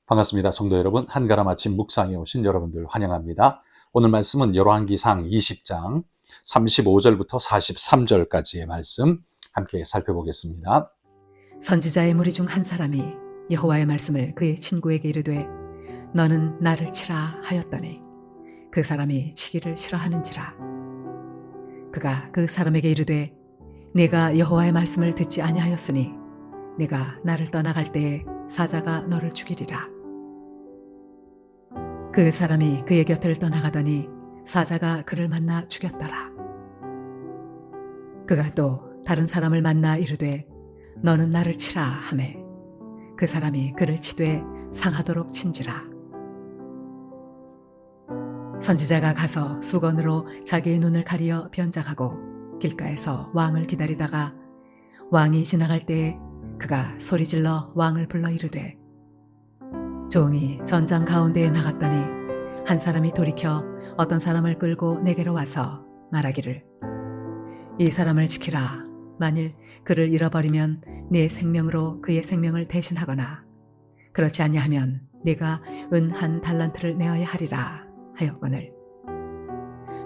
반갑습니다. 성도 여러분, 한가람 아침 묵상에 오신 여러분들 환영합니다. 오늘 말씀은 열왕기상 20장 35절부터 43절까지의 말씀 함께 살펴보겠습니다. 선지자의 무리 중 한 사람이 여호와의 말씀을 그의 친구에게 이르되 너는 나를 치라 하였더니 그 사람이 치기를 싫어하는지라. 그가 그 사람에게 이르되 내가 여호와의 말씀을 듣지 아니하였으니 내가 나를 떠나갈 때에 사자가 너를 죽이리라. 그 사람이 그의 곁을 떠나가더니 사자가 그를 만나 죽였더라. 그가 또 다른 사람을 만나 이르되 너는 나를 치라 하매 그 사람이 그를 치되 상하도록 친지라. 선지자가 가서 수건으로 자기의 눈을 가리어 변장하고 길가에서 왕을 기다리다가 왕이 지나갈 때에 그가 소리질러 왕을 불러 이르되 종이 전장 가운데에 나갔더니 한 사람이 돌이켜 어떤 사람을 끌고 내게로 와서 말하기를 이 사람을 지키라. 만일 그를 잃어버리면 내 생명으로 그의 생명을 대신하거나 그렇지 아니하면 내가 은 1달란트를 내어야 하리라 하였거늘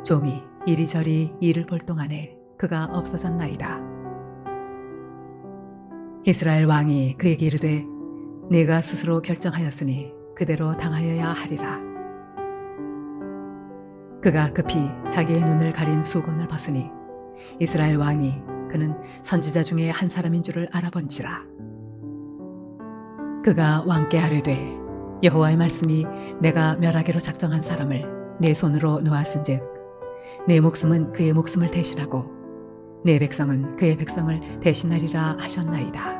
종이 이리저리 이를 볼 동안에 그가 없어졌나이다. 이스라엘 왕이 그에게 이르되 네가 스스로 결정하였으니 그대로 당하여야 하리라. 그가 급히 자기의 눈을 가린 수건을 벗으니 이스라엘 왕이 그는 선지자 중에 한 사람인 줄을 알아본지라. 그가 왕께 아뢰되 여호와의 말씀이 내가 멸하기로 작정한 사람을 내 손으로 놓았은즉 내 목숨은 그의 목숨을 대신하고 내 백성은 그의 백성을 대신하리라 하셨나이다.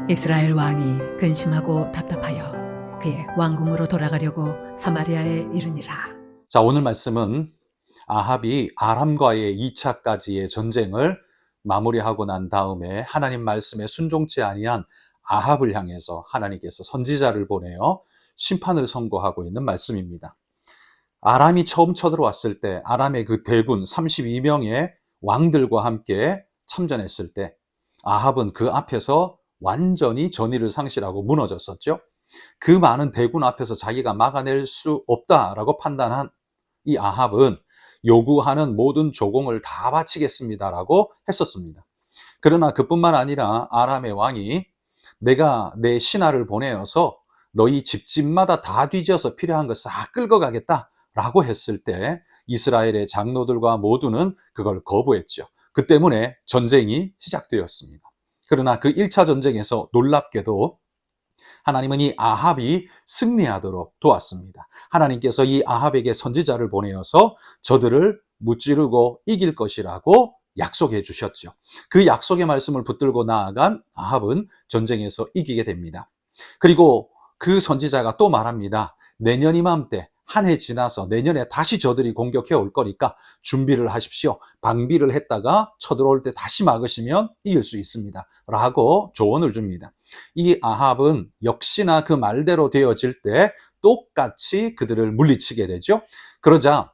이스라엘 왕이 근심하고 답답하여 그의 왕궁으로 돌아가려고 사마리아에 이르니라. 자, 오늘 말씀은 아합이 아람과의 2차까지의 전쟁을 마무리하고 난 다음에 하나님 말씀에 순종치 아니한 아합을 향해서 하나님께서 선지자를 보내어 심판을 선고하고 있는 말씀입니다. 아람이 처음 쳐들어왔을 때 아람의 그 대군 32명의 왕들과 함께 참전했을 때 아합은 그 앞에서 완전히 전의를 상실하고 무너졌었죠. 그 많은 대군 앞에서 자기가 막아낼 수 없다라고 판단한 이 아합은 요구하는 모든 조공을 다 바치겠습니다라고 했었습니다. 그러나 그뿐만 아니라 아람의 왕이 내가 내 신하를 보내어서 너희 집집마다 다 뒤져서 필요한 거 싹 끌고 가겠다라고 했을 때 이스라엘의 장로들과 모두는 그걸 거부했죠. 그 때문에 전쟁이 시작되었습니다. 그러나 그 1차 전쟁에서 놀랍게도 하나님은 이 아합이 승리하도록 도왔습니다. 하나님께서 이 아합에게 선지자를 보내어서 저들을 무찌르고 이길 것이라고 약속해 주셨죠. 그 약속의 말씀을 붙들고 나아간 아합은 전쟁에서 이기게 됩니다. 그리고 그 선지자가 또 말합니다. 내년 이맘때 한 해 지나서 내년에 다시 저들이 공격해 올 거니까 준비를 하십시오. 방비를 했다가 쳐들어올 때 다시 막으시면 이길 수 있습니다. 라고 조언을 줍니다. 이 아합은 역시나 그 말대로 되어질 때 똑같이 그들을 물리치게 되죠. 그러자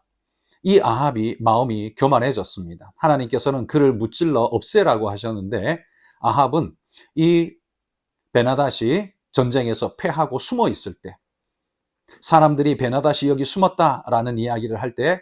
이 아합이 마음이 교만해졌습니다. 하나님께서는 그를 무찔러 없애라고 하셨는데 아합은 이 베나닷이 전쟁에서 패하고 숨어 있을 때 사람들이 베나닷이 여기 숨었다라는 이야기를 할 때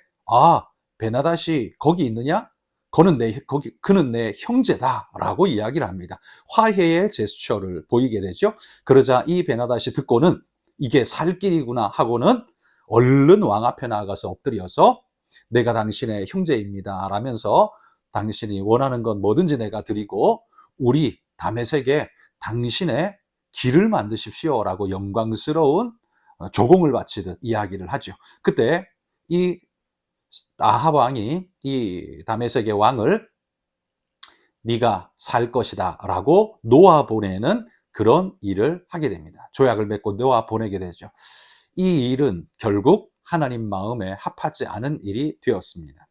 베나닷이 거기 있느냐? 그는 내 형제다라고 이야기를 합니다. 화해의 제스처를 보이게 되죠. 그러자 이 베나닷이 듣고는 이게 살 길이구나 하고는 얼른 왕 앞에 나가서 엎드려서 내가 당신의 형제입니다 라면서 당신이 원하는 건 뭐든지 내가 드리고 우리 다메섹에 당신의 길을 만드십시오 라고 영광스러운 조공을 바치듯 이야기를 하죠. 그때 이 아합 왕이 이 다메섹의 왕을 네가 살 것이다 라고 놓아 보내는 그런 일을 하게 됩니다. 조약을 맺고 놓아 보내게 되죠. 이 일은 결국 하나님 마음에 합하지 않은 일이 되었습니다.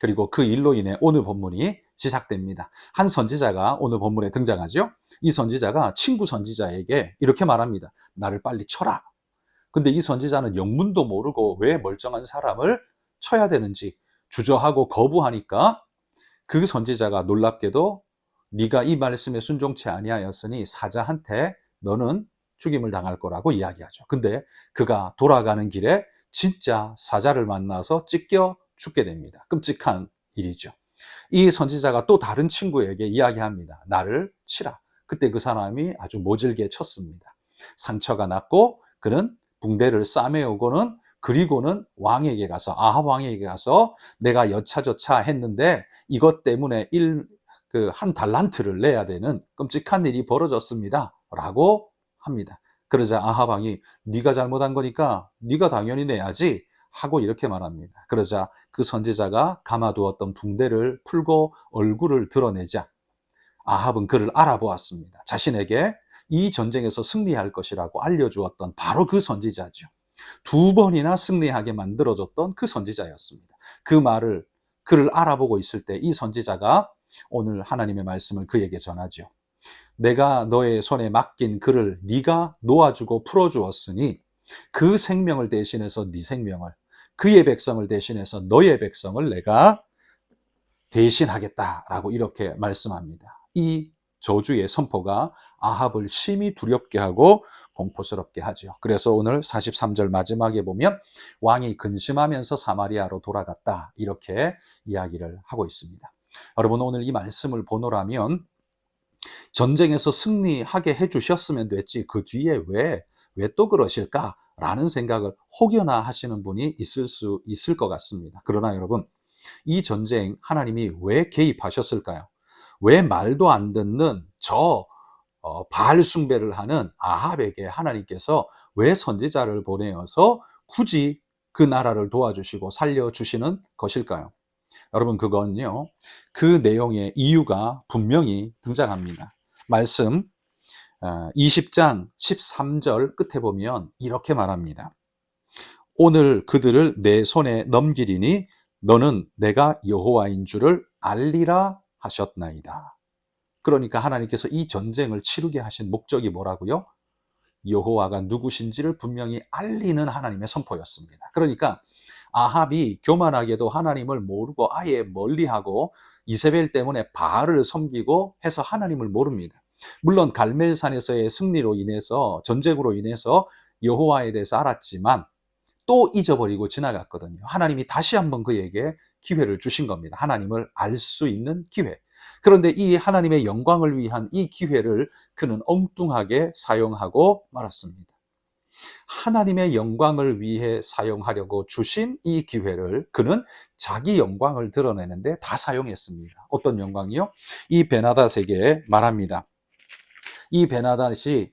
그리고 그 일로 인해 오늘 본문이 시작됩니다. 한 선지자가 오늘 본문에 등장하죠. 이 선지자가 친구 선지자에게 이렇게 말합니다. 나를 빨리 쳐라. 근데 이 선지자는 영문도 모르고 왜 멀쩡한 사람을 쳐야 되는지 주저하고 거부하니까 그 선지자가 놀랍게도 네가 이 말씀에 순종치 아니하였으니 사자한테 너는 죽임을 당할 거라고 이야기하죠. 근데 그가 돌아가는 길에 진짜 사자를 만나서 찢겨 죽게 됩니다. 끔찍한 일이죠. 이 선지자가 또 다른 친구에게 이야기합니다. 나를 치라. 그때 그 사람이 아주 모질게 쳤습니다. 상처가 났고 그는 붕대를 싸매우고는 그리고는 왕에게 가서 아합 왕에게 가서 내가 여차저차 했는데 이것 때문에 한 달란트를 내야 되는 끔찍한 일이 벌어졌습니다. 라고 합니다. 그러자 아합 왕이 네가 잘못한 거니까 네가 당연히 내야지 하고 이렇게 말합니다. 그러자 그 선지자가 감아두었던 붕대를 풀고 얼굴을 드러내자 아합은 그를 알아보았습니다. 자신에게 이 전쟁에서 승리할 것이라고 알려주었던 바로 그 선지자죠. 두 번이나 승리하게 만들어줬던 그 선지자였습니다. 그를 알아보고 있을 때 이 선지자가 오늘 하나님의 말씀을 그에게 전하죠. 내가 너의 손에 맡긴 그를 네가 놓아주고 풀어주었으니 그 생명을 대신해서 네 생명을, 그의 백성을 대신해서 너의 백성을 내가 대신하겠다라고 이렇게 말씀합니다. 이 저주의 선포가 아합을 심히 두렵게 하고 공포스럽게 하죠. 그래서 오늘 43절 마지막에 보면 왕이 근심하면서 사마리아로 돌아갔다 이렇게 이야기를 하고 있습니다. 여러분 오늘 이 말씀을 보노라면 전쟁에서 승리하게 해주셨으면 됐지 그 뒤에 왜 또 그러실까라는 생각을 혹여나 하시는 분이 있을 수 있을 것 같습니다. 그러나 여러분 이 전쟁 하나님이 왜 개입하셨을까요? 왜 말도 안 듣는 바알 숭배를 하는 아합에게 하나님께서 왜 선지자를 보내어서 굳이 그 나라를 도와주시고 살려주시는 것일까요? 여러분 그건요 그 내용의 이유가 분명히 등장합니다. 말씀 20장 13절 끝에 보면 이렇게 말합니다. 오늘 그들을 내 손에 넘기리니 너는 내가 여호와인 줄을 알리라 하셨나이다. 그러니까 하나님께서 이 전쟁을 치르게 하신 목적이 뭐라고요? 여호와가 누구신지를 분명히 알리는 하나님의 선포였습니다. 그러니까 아합이 교만하게도 하나님을 모르고 아예 멀리하고 이세벨 때문에 바알을 섬기고 해서 하나님을 모릅니다. 물론 갈멜산에서의 승리로 인해서 전쟁으로 인해서 여호와에 대해서 알았지만 또 잊어버리고 지나갔거든요. 하나님이 다시 한번 그에게 기회를 주신 겁니다. 하나님을 알 수 있는 기회. 그런데 이 하나님의 영광을 위한 이 기회를 그는 엉뚱하게 사용하고 말았습니다. 하나님의 영광을 위해 사용하려고 주신 이 기회를 그는 자기 영광을 드러내는데 다 사용했습니다. 어떤 영광이요? 이 베나닷에게 말합니다. 이 베나닷이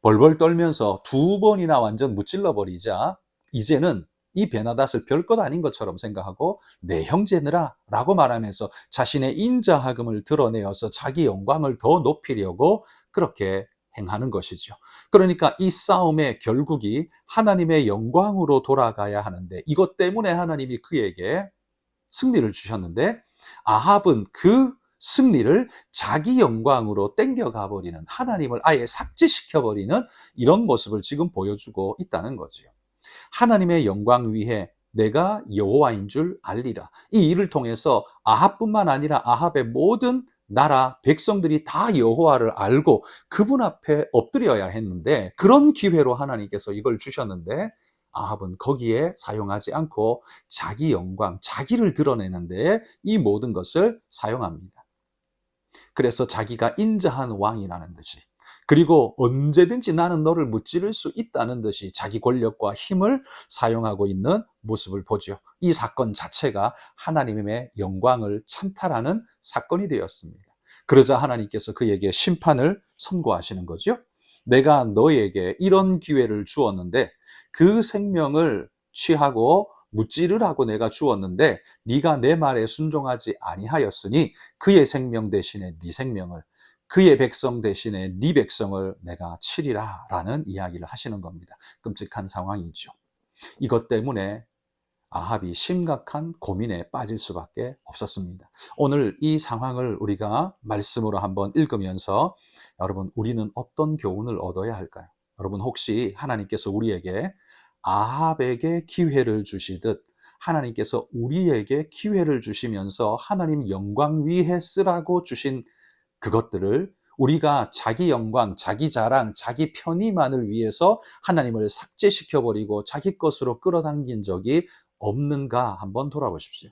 벌벌 떨면서 두 번이나 완전 무찔러 버리자 이제는 이 베나닷을 별것 아닌 것처럼 생각하고 내 형제느라 라고 말하면서 자신의 인자하금을 드러내어서 자기 영광을 더 높이려고 그렇게 행하는 것이죠. 그러니까 이 싸움의 결국이 하나님의 영광으로 돌아가야 하는데 이것 때문에 하나님이 그에게 승리를 주셨는데 아합은 그 승리를 자기 영광으로 땡겨가 버리는 하나님을 아예 삭제시켜 버리는 이런 모습을 지금 보여주고 있다는 거죠. 하나님의 영광 위에 내가 여호와인 줄 알리라. 이 일을 통해서 아합뿐만 아니라 아합의 모든 나라 백성들이 다 여호와를 알고 그분 앞에 엎드려야 했는데 그런 기회로 하나님께서 이걸 주셨는데 아합은 거기에 사용하지 않고 자기 영광, 자기를 드러내는데 이 모든 것을 사용합니다. 그래서 자기가 인자한 왕이라는 듯이 그리고 언제든지 나는 너를 무찌를 수 있다는 듯이 자기 권력과 힘을 사용하고 있는 모습을 보죠. 이 사건 자체가 하나님의 영광을 찬탈하는 사건이 되었습니다. 그러자 하나님께서 그에게 심판을 선고하시는 거죠. 내가 너에게 이런 기회를 주었는데 그 생명을 취하고 무찌르라고 내가 주었는데 네가 내 말에 순종하지 아니하였으니 그의 생명 대신에 네 생명을 그의 백성 대신에 네 백성을 내가 치리라 라는 이야기를 하시는 겁니다. 끔찍한 상황이죠. 이것 때문에 아합이 심각한 고민에 빠질 수밖에 없었습니다. 오늘 이 상황을 우리가 말씀으로 한번 읽으면서 여러분 우리는 어떤 교훈을 얻어야 할까요? 여러분 혹시 하나님께서 우리에게 아합에게 기회를 주시듯 하나님께서 우리에게 기회를 주시면서 하나님 영광 위에 쓰라고 주신 그것들을 우리가 자기 영광, 자기 자랑, 자기 편의만을 위해서 하나님을 삭제시켜버리고 자기 것으로 끌어당긴 적이 없는가 한번 돌아보십시오.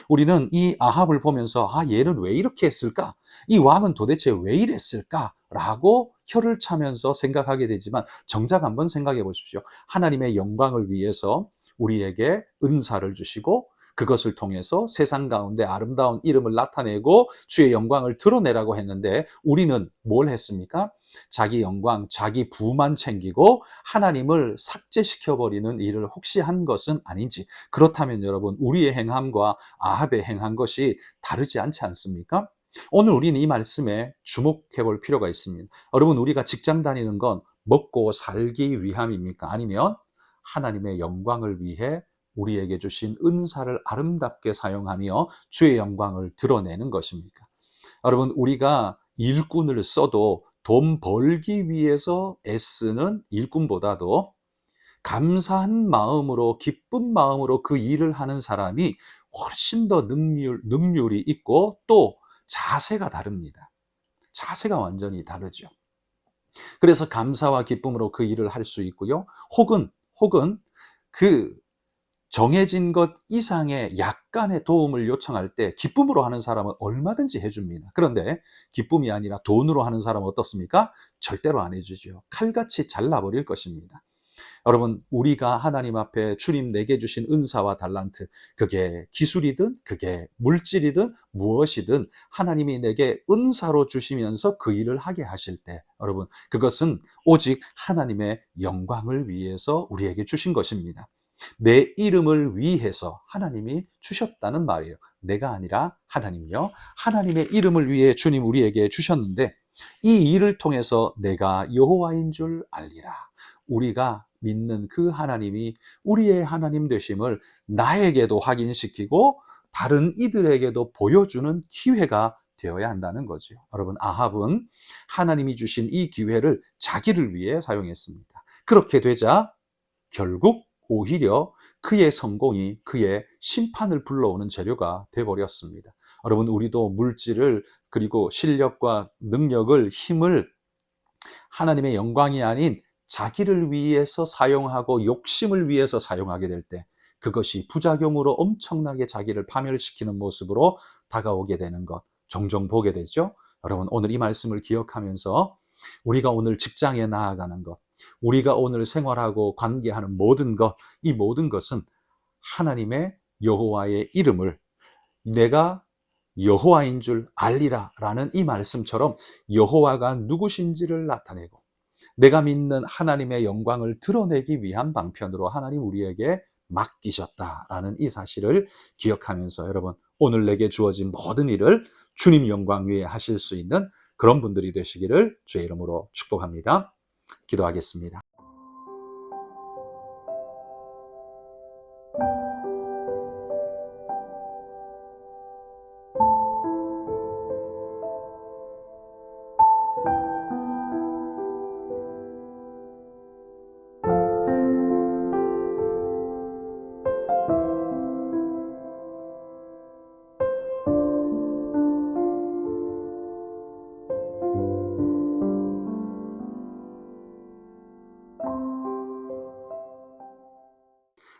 우리는 이 아합을 보면서 얘는 왜 이렇게 했을까? 이 왕은 도대체 왜 이랬을까? 라고 혀를 차면서 생각하게 되지만 정작 한번 생각해 보십시오. 하나님의 영광을 위해서 우리에게 은사를 주시고 그것을 통해서 세상 가운데 아름다운 이름을 나타내고 주의 영광을 드러내라고 했는데 우리는 뭘 했습니까? 자기 영광, 자기 부만 챙기고 하나님을 삭제시켜버리는 일을 혹시 한 것은 아닌지. 그렇다면 여러분, 우리의 행함과 아합의 행한 것이 다르지 않지 않습니까? 오늘 우리는 이 말씀에 주목해 볼 필요가 있습니다. 여러분, 우리가 직장 다니는 건 먹고 살기 위함입니까? 아니면 하나님의 영광을 위해 우리에게 주신 은사를 아름답게 사용하며 주의 영광을 드러내는 것입니까? 여러분, 우리가 일꾼을 써도 돈 벌기 위해서 애쓰는 일꾼보다도 감사한 마음으로, 기쁜 마음으로 그 일을 하는 사람이 훨씬 더 능률이 있고 또 자세가 다릅니다. 자세가 완전히 다르죠. 그래서 감사와 기쁨으로 그 일을 할 수 있고요. 혹은 그 정해진 것 이상의 약간의 도움을 요청할 때 기쁨으로 하는 사람은 얼마든지 해줍니다. 그런데 기쁨이 아니라 돈으로 하는 사람은 어떻습니까? 절대로 안 해주죠. 칼같이 잘라버릴 것입니다. 여러분, 우리가 하나님 앞에 주님 내게 주신 은사와 달란트, 그게 기술이든 그게 물질이든 무엇이든 하나님이 내게 은사로 주시면서 그 일을 하게 하실 때, 여러분, 그것은 오직 하나님의 영광을 위해서 우리에게 주신 것입니다. 내 이름을 위해서 하나님이 주셨다는 말이에요. 내가 아니라 하나님이요. 하나님의 이름을 위해 주님 우리에게 주셨는데 이 일을 통해서 내가 여호와인 줄 알리라. 우리가 믿는 그 하나님이 우리의 하나님 되심을 나에게도 확인시키고 다른 이들에게도 보여주는 기회가 되어야 한다는 거죠. 여러분, 아합은 하나님이 주신 이 기회를 자기를 위해 사용했습니다. 그렇게 되자 결국 오히려 그의 성공이 그의 심판을 불러오는 재료가 되어버렸습니다. 여러분, 우리도 물질을 그리고 실력과 능력을, 힘을 하나님의 영광이 아닌 자기를 위해서 사용하고 욕심을 위해서 사용하게 될 때 그것이 부작용으로 엄청나게 자기를 파멸시키는 모습으로 다가오게 되는 것 종종 보게 되죠. 여러분, 오늘 이 말씀을 기억하면서 우리가 오늘 직장에 나아가는 것, 우리가 오늘 생활하고 관계하는 모든 것, 이 모든 것은 하나님의 여호와의 이름을 내가 여호와인 줄 알리라 라는 이 말씀처럼 여호와가 누구신지를 나타내고 내가 믿는 하나님의 영광을 드러내기 위한 방편으로 하나님 우리에게 맡기셨다라는 이 사실을 기억하면서 여러분, 오늘 내게 주어진 모든 일을 주님 영광 위에 하실 수 있는 그런 분들이 되시기를 주의 이름으로 축복합니다. 기도하겠습니다.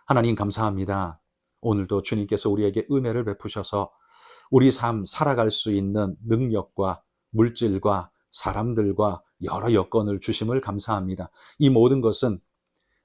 하나님 감사합니다. 오늘도 주님께서 우리에게 은혜를 베푸셔서 우리 삶 살아갈 수 있는 능력과 물질과 사람들과 여러 여건을 주심을 감사합니다. 이 모든 것은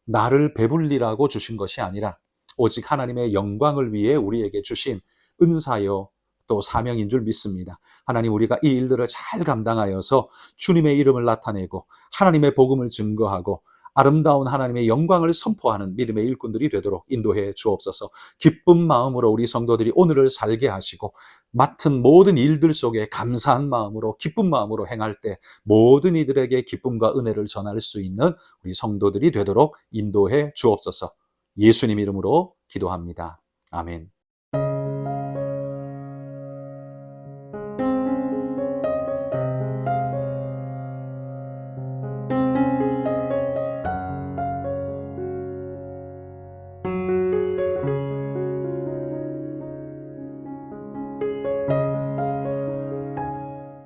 나를 배불리라고 주신 것이 아니라 오직 하나님의 영광을 위해 우리에게 주신 은사요 또 사명인 줄 믿습니다. 하나님, 우리가 이 일들을 잘 감당하여서 주님의 이름을 나타내고 하나님의 복음을 증거하고 아름다운 하나님의 영광을 선포하는 믿음의 일꾼들이 되도록 인도해 주옵소서. 기쁜 마음으로 우리 성도들이 오늘을 살게 하시고 맡은 모든 일들 속에 감사한 마음으로 기쁜 마음으로 행할 때 모든 이들에게 기쁨과 은혜를 전할 수 있는 우리 성도들이 되도록 인도해 주옵소서. 예수님 이름으로 기도합니다. 아멘.